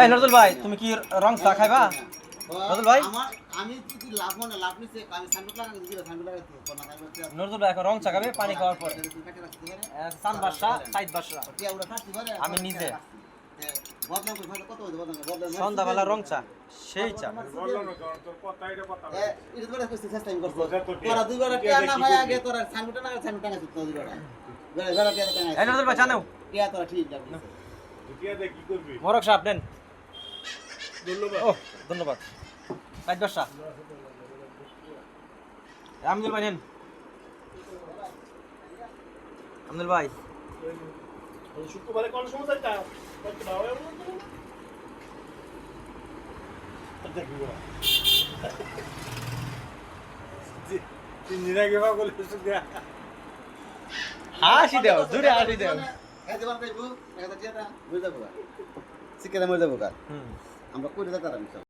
এই নজরুল ভাই তুমি কি রং চা খাইবা? নজরুল ভাই আমি যদি লাভ না লাভ নিছে আমি সানডুক লাগাই দিই সানডুক লাগাই তো কোন লাগাই নজরুল ভাই এখন রং চা খাবে পানি খাওয়ার পরে সান বাসা সাইড বাসা আমি নিজে বদনাম করে ফাটা কত হইছে বদনাম সন্ধ্যাবেলা রং চা সেই চা এটা বড় কইছিস চেষ্টা আমি করব তোরা দুইবার টিয়া না ভাই আগে তোরা সানডুটা না সানডুটা না তুই দুইবার বেলা টিয়া টাকা এই নজরুল ভাই চা নাও টিয়া তোরা ঠিক লাগবে টিয়া দে কি করবি? মোরক সাহেব নেন। ধন্যবাদ। ও ধন্যবাদ। সাইড বাসা আমদুল ভাই নেন। আমদুল ভাই শুক্রবারে কোন সময় যাইতা? নিরাগে পাগল হাসি দেও জোরে হাসি দেও। এই দেবার কইবো একটা টিয়াটা মরে যাবো শিখে মরে যাবো আমরা কই টাকা